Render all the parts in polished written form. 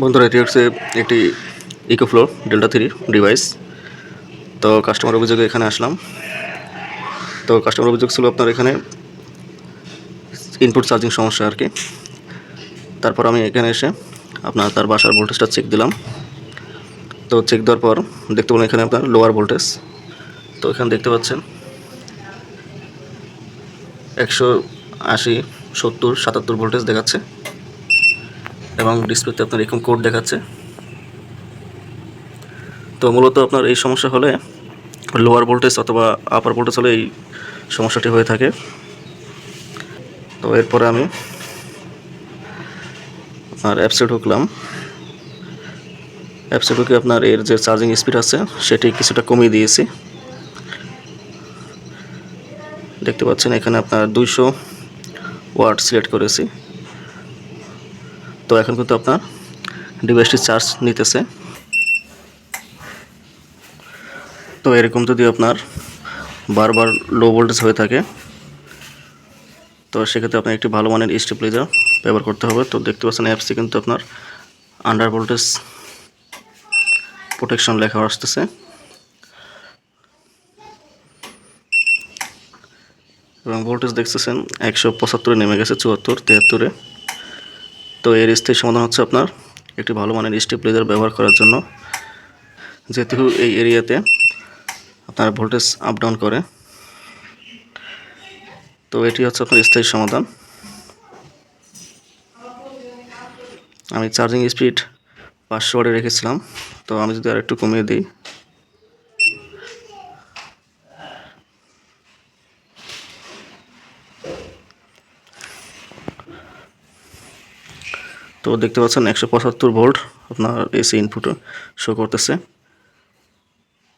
বন্ধুরা, এটি হচ্ছে একটি ইকোফ্লো ডেল্টা 3 ডিভাইস। তো কাস্টমার অভিযোগে এখানে আসলাম। তো কাস্টমার অভিযোগ ছিল আপনার এখানে ইনপুট চার্জিং সমস্যা আর কি। তারপর আমি এখানে এসে আপনার তার বাসার ভোল্টেজটা চেক দিলাম। তো চেক দেওয়ার পর দেখতে পেলাম এখানে আপনার লোয়ার ভোল্টেজ। তো এখানে দেখতে পাচ্ছেন 180, 70, 77 ভোল্টেজ দেখাচ্ছে এবং ডিসপ্লেতে আপনার এরকম কোড দেখাচ্ছে। তো মূলত আপনার এই সমস্যা হলে লোয়ার ভোল্টেজ অথবা আপার ভোল্টেজ হলে এই সমস্যাটি হয়ে থাকে। তো এরপরে আমি আপনার অ্যাপসে ঢুকলাম। অ্যাপসে ঢুকে আপনার এর যে চার্জিং স্পিড আছে সেটি কিছুটা কমিয়ে দিয়েছি। দেখতে পাচ্ছেন এখানে আপনার 200 ওয়াট সিলেক্ট করেছি। তো এখন কিন্তু আপনার ডিভাইসটি চার্জ নিতেছে। তো এরকম যদি আপনার বারবার লো ভোল্টেজ হয়ে থাকে তো সেক্ষেত্রে আপনার একটি ভালো মানের স্টেবিলাইজার ব্যবহার করতে হবে। তো দেখতে পাচ্ছেন অ্যাপসে কিন্তু আপনার আন্ডার ভোল্টেজ প্রোটেকশন লেখা আসতেছে এবং ভোল্টেজ দেখতেছেন 175 নেমে গেছে 74, 73-এ। তো এর স্থায়ী সমাধান হচ্ছে আপনার একটি ভালো মানের স্টেবিলাইজার ব্যবহার করার জন্য, যেহেতু এই এরিয়াতে আপনার ভোল্টেজ আপ ডাউন করে। তো এটি হচ্ছে আপনার স্থায়ী সমাধান। আমি চার্জিং স্পিড 500 ওয়াটে রেখেছিলাম। তো আমি যদি আরেকটু কমিয়ে দিই, তো দেখতে পাচ্ছেন 175 ভোল্ট আপনার এসি ইনপুটে শো করতেছে।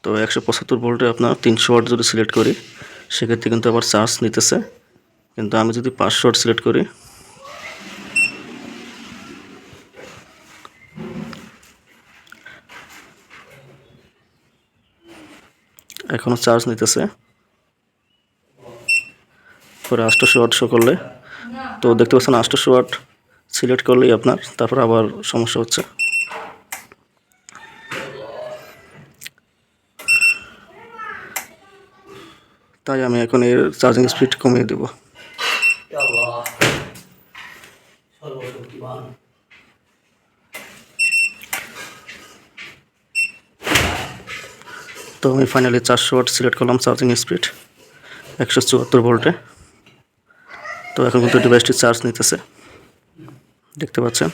তো 175 ভোল্টে আপনার 300 ওয়াট যদি সিলেক্ট করি সেক্ষেত্রে কিন্তু আবার চার্জ নিতেছে। কিন্তু আমি যদি 500 ওয়াট সিলেক্ট করি এখনও চার্জ নিতেছে। পরে 800 ওয়াট শো করলে, তো দেখতে পাচ্ছেন 800 ওয়াট সিলেক্ট করলেই আপনার তারপর আবার সমস্যা হচ্ছে। তাই আমি এখন এর চার্জিং স্পিড কমিয়ে দেব। তো আমি ফাইনালি 400 ওয়াট সিলেক্ট করলাম চার্জিং স্পিড 174 ভোল্টে। তো এখন কিন্তু ডিভাইসটি চার্জ নিতেছে, দেখতে পাচ্ছেন।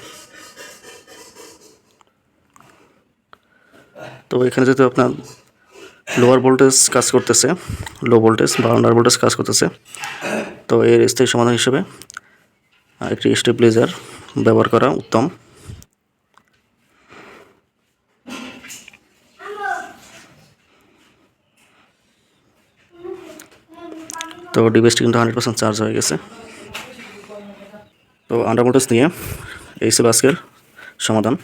তো এখানে যেহেতু আপনার লোয়ার ভোল্টেজ কাজ করতেছে, লো ভোল্টেজ বা আন্ডার ভোল্টেজ কাজ করতেছে, তো এর স্থায়ী সমাধান হিসেবে একটি স্টেবিলাইজার ব্যবহার করা উত্তম। তো ডিভাইসটি কিন্তু 100% চার্জ হয়ে গেছে। তো আন্ডার ভোল্টেজ নিয়ে এই ছিল আজকের সমাধান।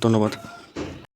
ধন্যবাদ।